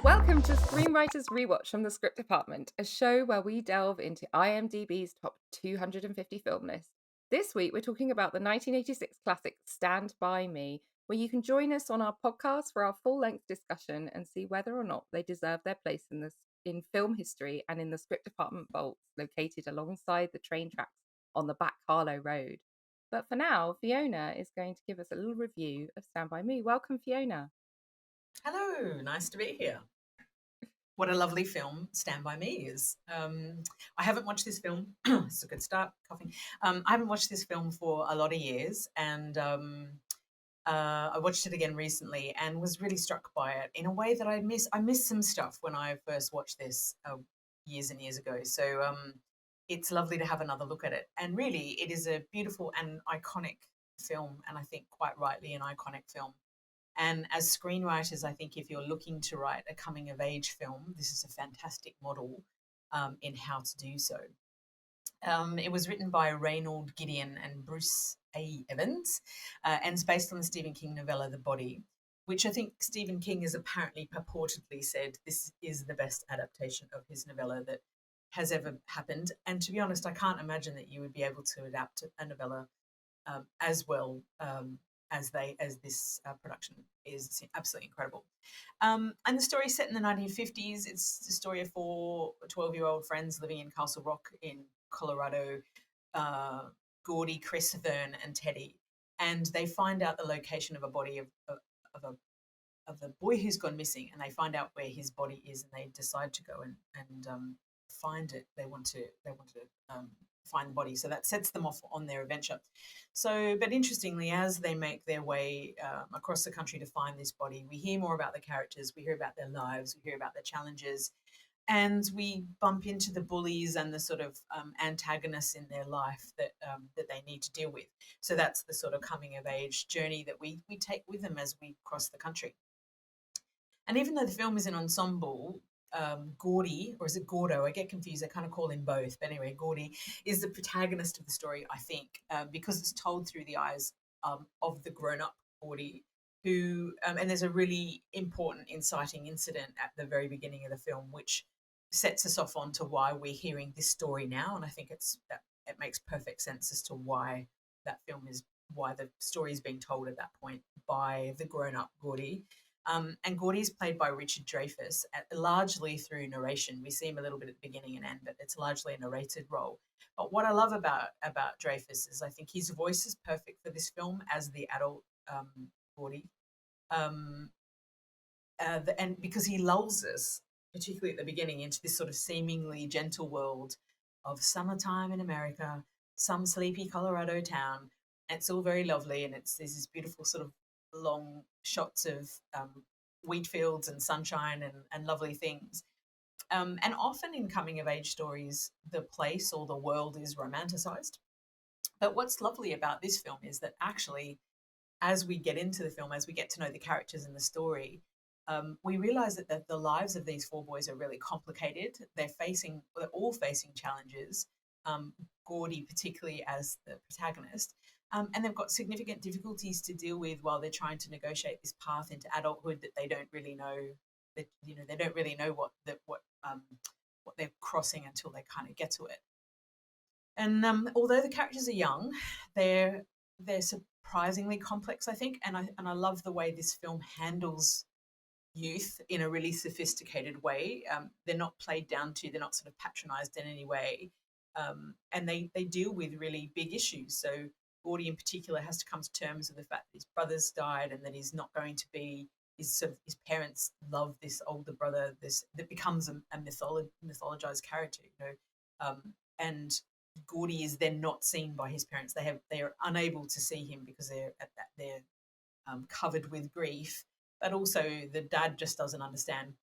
Welcome to Screenwriters Rewatch from the Script Department, a show where we delve into IMDb's top 250 film list. This week, we're talking about the 1986 classic Stand By Me, where you can join us on our podcast for our full-length discussion and see whether or not they deserve their place in film history and in the Script Department vaults located alongside the train tracks on the back Harlow Road. But for now, Fiona is going to give us a little review of Stand By Me. Welcome, Fiona. Hello, nice to be here. What a lovely film Stand By Me is. I haven't watched this film. It's a good start, coughing. I haven't watched this film for a lot of years, and I watched it again recently and was really struck by it in a way that I missed some stuff when I first watched this years and years ago. So it's lovely to have another look at it. And really, it is a beautiful and iconic film, and I think quite rightly an iconic film. And as screenwriters, I think if you're looking to write a coming of age film, this is a fantastic model in how to do so. It was written by Reynold Gideon and Bruce A. Evans, and it's based on the Stephen King novella The Body, which I think Stephen King has apparently purportedly said this is the best adaptation of his novella that has ever happened. And to be honest, I can't imagine that you would be able to adapt a novella as well as this production is absolutely incredible. And the story is set in the 1950s. It's the story of four 12-year-old friends living in Castle Rock in Colorado, Gordy, Chris, Vern, and Teddy. And they find out the location of a body of a boy who's gone missing, and they find out where his body is, and they decide to go and find it. They want to find the body, so that sets them off on their adventure. So, but interestingly, as they make their way across the country to find this body, we hear more about the characters, we hear about their lives, we hear about their challenges, and we bump into the bullies and the sort of antagonists in their life that they need to deal with. So that's the sort of coming of age journey that we take with them as we cross the country. And even though the film is an ensemble, Gordy, or is it Gordo? I get confused. I kind of call him both. But anyway, Gordy is the protagonist of the story, I think, because it's told through the eyes of the grown-up Gordy, who, and there's a really important inciting incident at the very beginning of the film, which sets us off onto why we're hearing this story now. And I think it makes perfect sense as to why the story is being told at that point by the grown-up Gordy. And Gordy is played by Richard Dreyfuss, largely through narration. We see him a little bit at the beginning and end, but it's largely a narrated role. But what I love about Dreyfuss is I think his voice is perfect for this film as the adult Gordy. And because he lulls us, particularly at the beginning, into this sort of seemingly gentle world of summertime in America, some sleepy Colorado town. And it's all very lovely, and there's this beautiful sort of long shots of wheat fields and sunshine and lovely things. And often in coming of age stories, the place or the world is romanticized. But what's lovely about this film is that actually, as we get into the film, as we get to know the characters in the story, we realize that the lives of these four boys are really complicated. They're all facing challenges, Gordy particularly as the protagonist. And they've got significant difficulties to deal with while they're trying to negotiate this path into adulthood that they don't really know. That they don't really know what they're crossing until they kind of get to it. And although the characters are young, they're surprisingly complex, I think. And I love the way this film handles youth in a really sophisticated way. They're not played down to. They're not sort of patronized in any way. And they deal with really big issues. So Gordy in particular has to come to terms with the fact that his brother's died and that he's not going to be his parents love this older brother, that becomes a mythologized character, and Gordy is then not seen by his parents. They are unable to see him because they're covered with grief, but also the dad just doesn't understand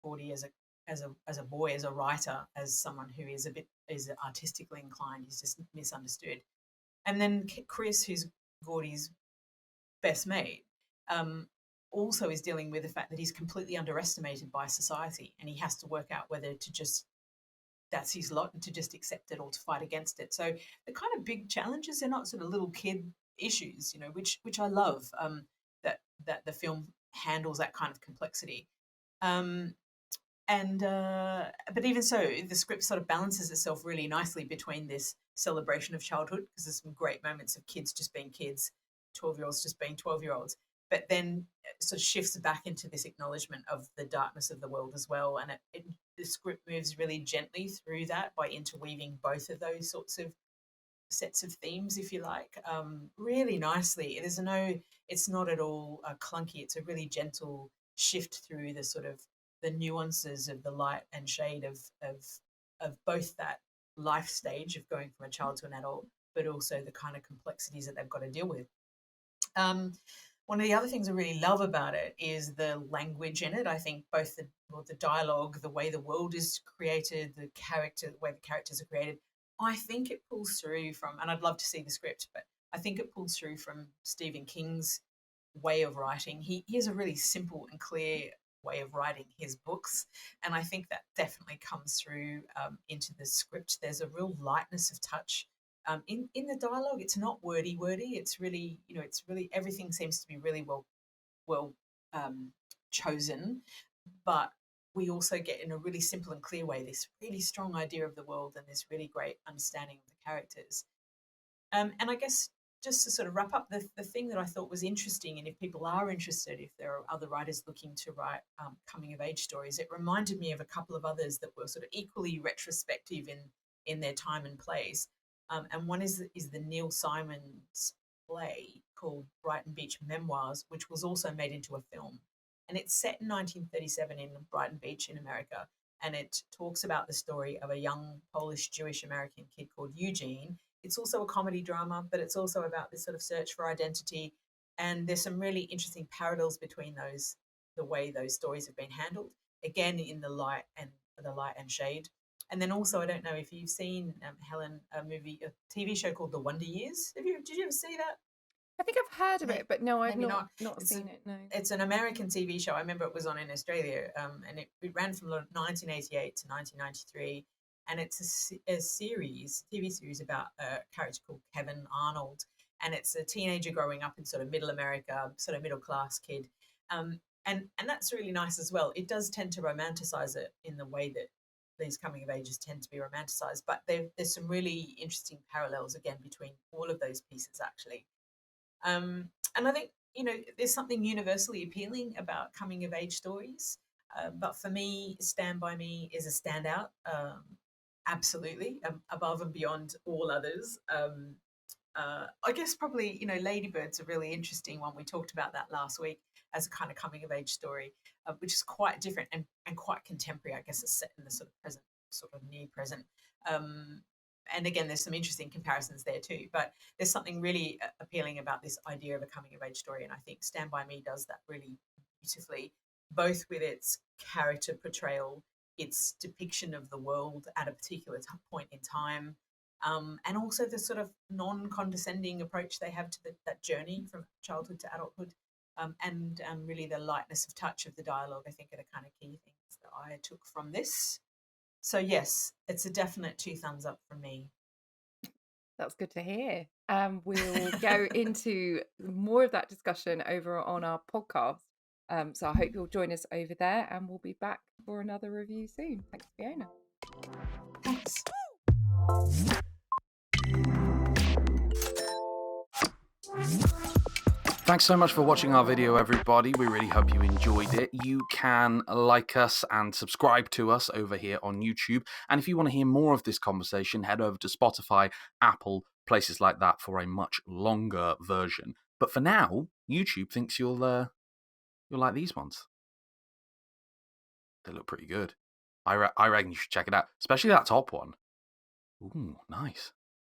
Gordy as a boy, as a writer, as someone who is artistically inclined. He's just misunderstood. And then Chris, who's Gordy's best mate, also is dealing with the fact that he's completely underestimated by society, and he has to work out whether to just that's his lot, and to just accept it or to fight against it. So the kind of big challenges, they're not sort of little kid issues, which I love, that the film handles that kind of complexity. Um, and But even so, the script sort of balances itself really nicely between this celebration of childhood, because there's some great moments of kids just being kids, 12-year-olds just being 12-year-olds, but then it sort of shifts back into this acknowledgement of the darkness of the world as well. And the script moves really gently through that by interweaving both of those sorts of sets of themes, if you like, really nicely. It's not at all clunky. It's a really gentle shift through the sort of the nuances of the light and shade of both that life stage of going from a child to an adult, but also the kind of complexities that they've got to deal with. One of the other things I really love about it is the language in it. I think both the dialogue, the way the world is created, the way the characters are created, I think it pulls through from, and I'd love to see the script, but I think it pulls through from Stephen King's way of writing. He has a really simple and clear way of writing his books, and I think that definitely comes through into the script. There's a real lightness of touch in the dialogue. It's not wordy. It's really, everything seems to be really well chosen, but we also get, in a really simple and clear way, this really strong idea of the world and this really great understanding of the characters. And I guess, just to sort of wrap up, the thing that I thought was interesting, and if people are interested, if there are other writers looking to write coming of age stories, it reminded me of a couple of others that were sort of equally retrospective in their time and place. And one is the Neil Simon's play called Brighton Beach Memoirs, which was also made into a film. And it's set in 1937 in Brighton Beach in America. And it talks about the story of a young Polish Jewish American kid called Eugene. It's also a comedy drama, but it's also about this sort of search for identity. And there's some really interesting parallels between the way those stories have been handled, again, in the light and shade. And then also, I don't know if you've seen, Helen, a TV show called The Wonder Years. Did you ever see that? I think I've heard of it, but no, I've Maybe not. not seen it. No. It's an American TV show. I remember it was on in Australia, and it ran from 1988 to 1993. And it's a TV series about a character called Kevin Arnold, and it's a teenager growing up in sort of middle America, sort of middle class kid, and that's really nice as well. It does tend to romanticize it in the way that these coming of ages tend to be romanticized, but there's some really interesting parallels again between all of those pieces, actually. And I think, there's something universally appealing about coming of age stories. But for me, Stand By Me is a standout, absolutely, above and beyond all others. I guess probably, Ladybird's a really interesting one. We talked about that last week as a kind of coming of age story, which is quite different and quite contemporary. I guess it's set in the sort of present, sort of near present. And again, there's some interesting comparisons there too. But there's something really appealing about this idea of a coming of age story. And I think Stand By Me does that really beautifully, both with its character portrayal, its depiction of the world at a particular point in time, and also the sort of non-condescending approach they have to that journey from childhood to adulthood, and really the lightness of touch of the dialogue, I think, are the kind of key things that I took from this. So yes, it's a definite 2 thumbs up from me. That's good to hear. We'll go into more of that discussion over on our podcast. So I hope you'll join us over there, and we'll be back for another review soon. Thanks, Fiona. Thanks. Thanks so much for watching our video, everybody. We really hope you enjoyed it. You can like us and subscribe to us over here on YouTube. And if you want to hear more of this conversation, head over to Spotify, Apple, places like that for a much longer version. But for now, YouTube thinks you'll like these ones. They look pretty good. I reckon you should check it out, especially that top one. Ooh, nice.